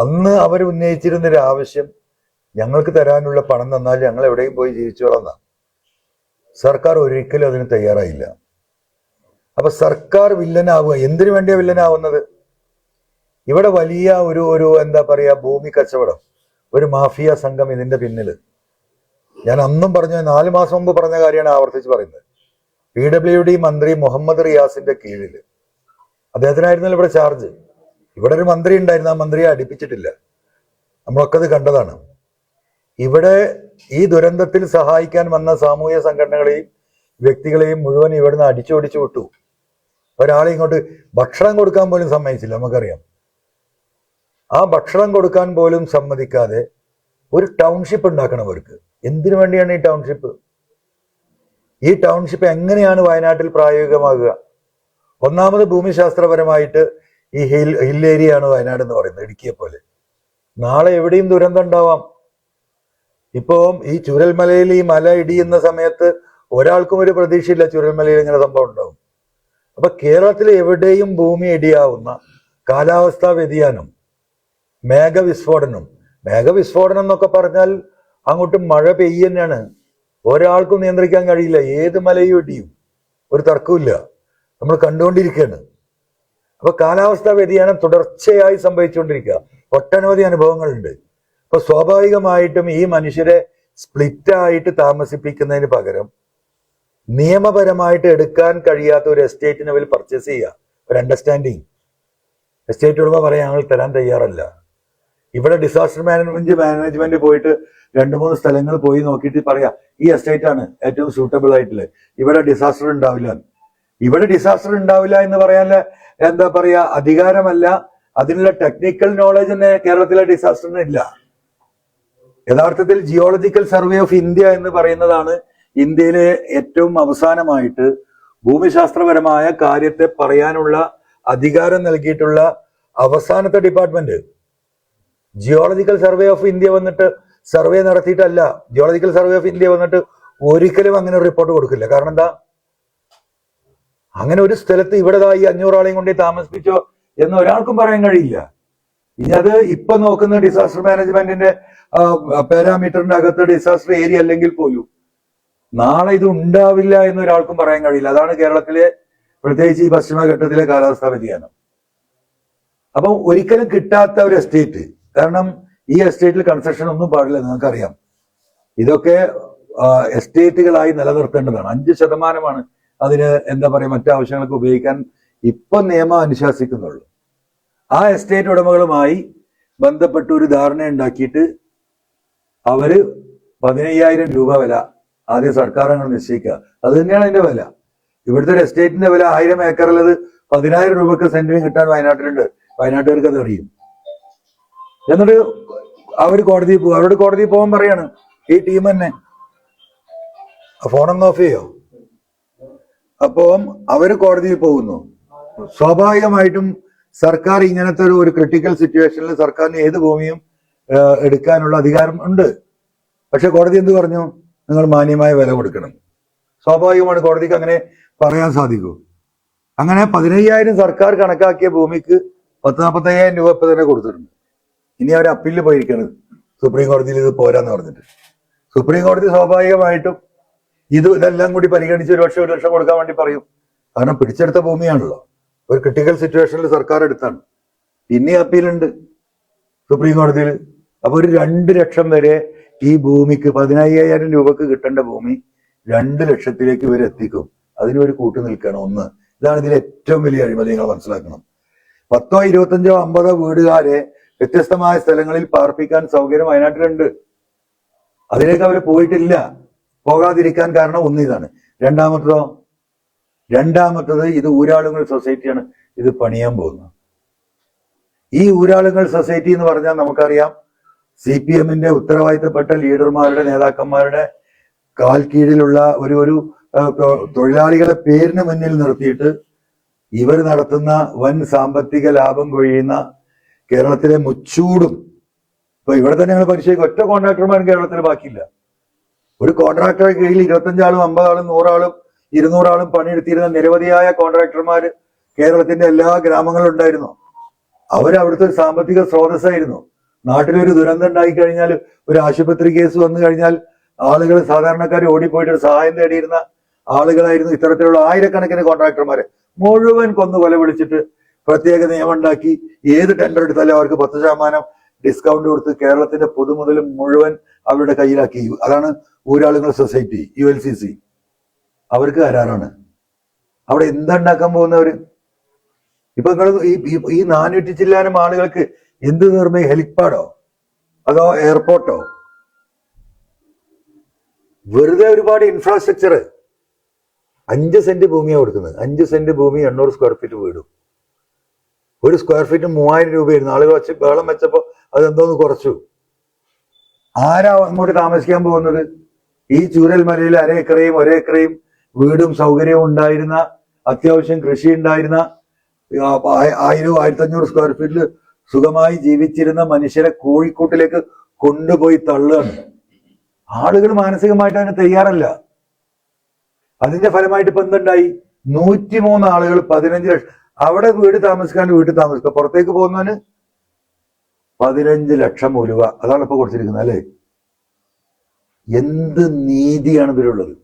അന്ന് അവർ ഉന്നയിച്ചിരുന്നൊരു ആവശ്യം, ഞങ്ങൾക്ക് തരാനുള്ള പണം തന്നാൽ ഞങ്ങൾ എവിടെയും പോയി ജീവിച്ചോളാം. സർക്കാർ ഒരിക്കലും അതിന് തയ്യാറായില്ല. അപ്പൊ സർക്കാർ വില്ലനാവുക. എന്തിനു വേണ്ടിയാ വില്ലനാവുന്നത്? ഇവിടെ വലിയ ഒരു എന്താ പറയാ, ഭൂമി കച്ചവടം, ഒരു മാഫിയ സംഘം ഇതിന്റെ പിന്നിൽ. ഞാൻ അന്നും പറഞ്ഞ 4 മാസം മുമ്പ് പറഞ്ഞ കാര്യമാണ് ആവർത്തിച്ച് പറയുന്നത്. PWD മന്ത്രി മുഹമ്മദ് റിയാസിന്റെ കീഴിൽ, അദ്ദേഹത്തിനായിരുന്നല്ലോ ഇവിടെ ചാർജ്. ഇവിടെ ഒരു മന്ത്രി ഉണ്ടായിരുന്നു, ആ മന്ത്രിയെ അടുപ്പിച്ചിട്ടില്ല. നമ്മളൊക്കെ അത് കണ്ടതാണ്. ഇവിടെ ഈ ദുരന്തത്തിൽ സഹായിക്കാൻ വന്ന സാമൂഹ്യ സംഘടനകളെയും വ്യക്തികളെയും മുഴുവൻ ഇവിടുന്ന് അടിച്ചോടിച്ചു വിട്ടു. ഒരാളെ ഇങ്ങോട്ട് ഭക്ഷണം കൊടുക്കാൻ പോലും സമ്മതിച്ചില്ല. നമുക്കറിയാം, ആ ഭക്ഷണം കൊടുക്കാൻ പോലും സമ്മതിക്കാതെ ഒരു ടൗൺഷിപ്പ് ഉണ്ടാക്കണം അവർക്ക്. എന്തിനു വേണ്ടിയാണ് ഈ ടൗൺഷിപ്പ്? ഈ ടൗൺഷിപ്പ് എങ്ങനെയാണ് വയനാട്ടിൽ പ്രായോഗികമാകുക? ഒന്നാമത് ഭൂമിശാസ്ത്രപരമായിട്ട് ഈ ഹിൽ ഏരിയ ആണ് വയനാട് എന്ന് പറയുന്നത്, ഇടുക്കിയെ പോലെ. നാളെ എവിടെയും ദുരന്തം ഉണ്ടാവാം. ഇപ്പം ഈ ചുരൽമലയിൽ ഈ മല ഇടിയുന്ന സമയത്ത് ഒരാൾക്കും ഒരു പ്രതീക്ഷയില്ല ചുരൽമലയിൽ ഇങ്ങനെ സംഭവം ഉണ്ടാവും. അപ്പൊ കേരളത്തിൽ എവിടെയും ഭൂമി ഇടിയാവുന്ന കാലാവസ്ഥാ വ്യതിയാനം, മേഘവിസ്ഫോടനം എന്നൊക്കെ പറഞ്ഞാൽ അങ്ങോട്ട് മഴ പെയ്യുന്നതാണ്. ഒരാൾക്കും നിയന്ത്രിക്കാൻ കഴിയില്ല. ഏത് മലയും ഇടിയും, ഒരു തർക്കമില്ല. നമ്മൾ കണ്ടുകൊണ്ടിരിക്കുകയാണ്. അപ്പൊ കാലാവസ്ഥാ വ്യതിയാനം തുടർച്ചയായി സംഭവിച്ചുകൊണ്ടിരിക്കുക. ഒട്ടനവധി അനുഭവങ്ങളുണ്ട്. അപ്പൊ സ്വാഭാവികമായിട്ടും ഈ മനുഷ്യരെ സ്പ്ലിറ്റായിട്ട് താമസിപ്പിക്കുന്നതിന് പകരം നിയമപരമായിട്ട് എടുക്കാൻ കഴിയാത്ത ഒരു എസ്റ്റേറ്റിനെ അവർ പർച്ചേസ് ചെയ്യുക. ഒരു അണ്ടർസ്റ്റാൻഡിങ്. എസ്റ്റേറ്റ് ഉടമ പറയാൻ ഞങ്ങൾ തരാൻ തയ്യാറല്ല. ഇവിടെ ഡിസാസ്റ്റർ മാനേജ്മെന്റ് പോയിട്ട് 2-3 സ്ഥലങ്ങൾ പോയി നോക്കിയിട്ട് പറയാ ഈ എസ്റ്റേറ്റ് ആണ് ഏറ്റവും സൂട്ടബിൾ ആയിട്ടുള്ളത്, ഇവിടെ ഡിസാസ്റ്റർ ഉണ്ടാവില്ല. ഇവിടെ ഡിസാസ്റ്റർ ഉണ്ടാവില്ല എന്ന് പറയാനുള്ള എന്താ പറയാ അധികാരമല്ല, അതിനുള്ള ടെക്നിക്കൽ നോളജ് തന്നെ കേരളത്തിലെ ഡിസാസ്റ്ററിന് ഇല്ല. യഥാർത്ഥത്തിൽ ജിയോളജിക്കൽ സർവേ ഓഫ് ഇന്ത്യ എന്ന് പറയുന്നതാണ് ഇന്ത്യയിലെ ഏറ്റവും അവസാനമായിട്ട് ഭൂമിശാസ്ത്രപരമായ കാര്യത്തെ പറയാനുള്ള അധികാരം നൽകിയിട്ടുള്ള അവസാനത്തെ department. Geological survey of India വന്നിട്ട് സർവേ നടത്തിയിട്ടല്ല. ജിയോളജിക്കൽ സർവേ ഓഫ് ഇന്ത്യ വന്നിട്ട് ഒരിക്കലും അങ്ങനെ ഒരു റിപ്പോർട്ട് കൊടുക്കില്ല. കാരണം എന്താ? അങ്ങനെ ഒരു സ്ഥലത്ത് ഇവിടെ ഈ 500 ആളെയും കൊണ്ടേ താമസിപ്പിച്ചോ എന്ന് ഒരാൾക്കും പറയാൻ കഴിയില്ല. ഇനി അത് ഇപ്പൊ നോക്കുന്ന ഡിസാസ്റ്റർ മാനേജ്മെന്റിന്റെ പാരാമീറ്ററിന്റെ അകത്ത് ഡിസാസ്റ്റർ ഏരിയ അല്ലെങ്കിൽ പോലും നാളെ ഇത് ഉണ്ടാവില്ല എന്ന് ഒരാൾക്കും പറയാൻ കഴിയില്ല. അതാണ് കേരളത്തിലെ, പ്രത്യേകിച്ച് ഈ പശ്ചിമഘട്ടത്തിലെ കാലാവസ്ഥാ വ്യതിയാനം. അപ്പം ഒരിക്കലും കിട്ടാത്ത ഒരു എസ്റ്റേറ്റ്. കാരണം ഈ എസ്റ്റേറ്റിൽ കൺസ്ട്രക്ഷൻ ഒന്നും പാടില്ല, നിങ്ങൾക്കറിയാം. ഇതൊക്കെ എസ്റ്റേറ്റുകളായി നിലനിർത്തേണ്ടതാണ്. 5% അതിന് എന്താ പറയാ മറ്റു ആവശ്യങ്ങൾക്ക് ഉപയോഗിക്കാൻ ഇപ്പൊ നിയമം അനുശാസിക്കുന്നുള്ളൂ. ആ എസ്റ്റേറ്റ് ഉടമകളുമായി ബന്ധപ്പെട്ട് ഒരു ധാരണ ഉണ്ടാക്കിയിട്ട് അവര് 15,000 രൂപ വില ആദ്യം സർക്കാർ അങ്ങനെ നിശ്ചയിക്കുക. അത് തന്നെയാണ് അതിന്റെ വില. ഇവിടുത്തെ ഒരു എസ്റ്റേറ്റിന്റെ വില 1000 ഏക്കറിലത് 10,000 രൂപക്ക് സെന്റിന് കിട്ടാൻ വയനാട്ടിലുണ്ട്. വയനാട്ടുകാർക്ക് അത് അറിയും. എന്നിട്ട് അവര് കോടതിയിൽ പോകും. അവരോട് കോടതിയിൽ പോകാൻ പറയാണ് ഈ ടീം തന്നെ. ഫോണൊന്ന് ഓഫ് ചെയ്യോ? അപ്പം അവര് കോടതിയിൽ പോകുന്നു. സ്വാഭാവികമായിട്ടും സർക്കാർ ഇങ്ങനത്തെ ഒരു ക്രിട്ടിക്കൽ സിറ്റുവേഷനിൽ സർക്കാരിന് ഏത് ഭൂമിയും എടുക്കാനുള്ള അധികാരം ഉണ്ട്. പക്ഷെ കോടതി എന്ത് പറഞ്ഞു? നിങ്ങൾ മാന്യമായ വില കൊടുക്കണം. സ്വാഭാവികമാണ് കോടതിക്ക് അങ്ങനെ പറയാൻ സാധിക്കൂ. അങ്ങനെ 15,000 സർക്കാർ കണക്കാക്കിയ ഭൂമിക്ക് 40-45,000 രൂപ ഇപ്പൊ തന്നെ കൊടുത്തിട്ടുണ്ട്. ഇനി അവർ അപ്പീലിൽ പോയിരിക്കണത് സുപ്രീം കോടതിയിൽ ഇത് പോരാന്ന് പറഞ്ഞിട്ട്. സുപ്രീം കോടതി സ്വാഭാവികമായിട്ടും ഇതെല്ലാം കൂടി പരിഗണിച്ച് 1 ലക്ഷം കൊടുക്കാൻ വേണ്ടി പറയും. കാരണം പിടിച്ചെടുത്ത ഭൂമിയാണല്ലോ. ഒരു ക്രിട്ടിക്കൽ സിറ്റുവേഷനിൽ സർക്കാർ എടുത്താണ്. പിന്നെ അപ്പീലുണ്ട് സുപ്രീം കോടതിയിൽ. അപ്പൊ ഒരു 2 ലക്ഷം വരെ ഈ ഭൂമിക്ക് 15,000 രൂപക്ക് കിട്ടേണ്ട ഭൂമി 2 ലക്ഷത്തിലേക്ക് ഇവർ എത്തിക്കും. അതിനൊരു കൂട്ടു നിൽക്കണം. ഒന്ന്, ഇതാണ് ഇതിൽ ഏറ്റവും വലിയ അഴിമതി. നിങ്ങൾ മനസ്സിലാക്കണം. 10, 25, 50 വീടുകാരെ വ്യത്യസ്തമായ സ്ഥലങ്ങളിൽ പാർപ്പിക്കാൻ സൗകര്യം വയനാട്ടിലുണ്ട്. അതിലേക്ക് അവർ പോയിട്ടില്ല. പോകാതിരിക്കാൻ കാരണം ഒന്ന് ഇതാണ്. രണ്ടാമത്തത് ഇത് ഊരാളുങ്ങൾ സൊസൈറ്റിയാണ് ഇത് പണിയാൻ പോകുന്നത്. ഈ ഊരാളുങ്ങൾ സൊസൈറ്റി എന്ന് പറഞ്ഞാൽ നമുക്കറിയാം, CPM-ന്റെ ഉത്തരവാദിത്തപ്പെട്ട ലീഡർമാരുടെ, നേതാക്കന്മാരുടെ കാൽ കീഴിലുള്ള ഒരു തൊഴിലാളികളെ പേരിന് മുന്നിൽ നിർത്തിയിട്ട് ഇവർ നടത്തുന്ന വൻ സാമ്പത്തിക ലാഭം കൊഴിയുന്ന കേരളത്തിലെ മുച്ചൂടും. ഇപ്പൊ ഇവിടെ തന്നെ ഞങ്ങൾ പരിശോധിക്കും, ഒറ്റ കോൺട്രാക്ടർമാരും കേരളത്തിൽ ബാക്കിയില്ല. ഒരു കോൺട്രാക്ടറെ കീഴിൽ 25 ആളും 50 ആളും 100 ആളും 200 ആളും പണിയെടുത്തിരുന്ന നിരവധിയായ കോൺട്രാക്ടർമാര് കേരളത്തിന്റെ എല്ലാ ഗ്രാമങ്ങളിലും ഉണ്ടായിരുന്നു. അവരവിടുത്തെ ഒരു സാമ്പത്തിക സ്രോതസ്സായിരുന്നു. നാട്ടിലൊരു ദുരന്തം ഉണ്ടായി കഴിഞ്ഞാൽ, ഒരു ആശുപത്രി കേസ് വന്നു കഴിഞ്ഞാൽ ആളുകൾ, സാധാരണക്കാർ ഓടിപ്പോയിട്ട് ഒരു സഹായം തേടിയിരുന്ന ആളുകളായിരുന്നു ഇത്തരത്തിലുള്ള ആയിരക്കണക്കിന് കോൺട്രാക്ടർമാരെ മുഴുവൻ കൊന്നു കൊല വിളിച്ചിട്ട് പ്രത്യേക നിയമം ഉണ്ടാക്കി ഏത് ടെൻഡർ എടുത്താലും അവർക്ക് 10% ഡിസ്കൗണ്ട് കൊടുത്ത് കേരളത്തിന്റെ പൊതുമുതലും മുഴുവൻ അവരുടെ കയ്യിലാക്കി. അതാണ് ഊരാളുകൾ സൊസൈറ്റി, ULCC. അവർക്ക് കരാറാണ്. അവിടെ എന്താ ഉണ്ടാക്കാൻ പോകുന്നവര്? ഇപ്പൊ നിങ്ങൾ ഈ 400 ചില്ലാനം ആളുകൾക്ക് എന്ത് നിർമ്മി? ഹെലിപ്പാഡോ അതോ എയർപോർട്ടോ? വെറുതെ ഒരുപാട് ഇൻഫ്രാസ്ട്രക്ചർ. 5 സെന്റ് ഭൂമിയാണ് കൊടുക്കുന്നത്. 5 സെന്റ് ഭൂമി 800 സ്ക്വയർ ഫീറ്റ് വീടും. ഒരു സ്ക്വയർ ഫീറ്റ് 3000 രൂപയായിരുന്നു. ആളുകൾ ബഹളം വെച്ചപ്പോ അതെന്തോന്ന് കുറച്ചു. ആരാ അങ്ങോട്ട് താമസിക്കാൻ പോകുന്നത്? ഈ ചൂരൽമലയിൽ 1/2 ഏക്കറയും 1 ഏക്കറയും വീടും സൗകര്യവും ഉണ്ടായിരുന്ന, അത്യാവശ്യം കൃഷി ഉണ്ടായിരുന്ന, 1000-1500 സ്ക്വയർ ഫീറ്റിൽ സുഖമായി ജീവിച്ചിരുന്ന മനുഷ്യരെ കോഴിക്കോട്ടിലേക്ക് കൊണ്ടുപോയി തള്ളുകയാണ്. ആളുകൾ മാനസികമായിട്ട് അതിന് തയ്യാറല്ല. അതിന്റെ ഫലമായിട്ട് ഇപ്പൊ എന്തുണ്ടായി? 103 ആളുകൾ 15 ലക്ഷം. അവിടെ വീട്ടിൽ താമസിക്കുക, പുറത്തേക്ക് പോകുന്നവന് 15 ലക്ഷം ഉലുവ. അതാണ് ഇപ്പൊ കൊടുത്തിരിക്കുന്നത് അല്ലേ? എന്ത് നീതിയാണ് ഇതിലുള്ളത്?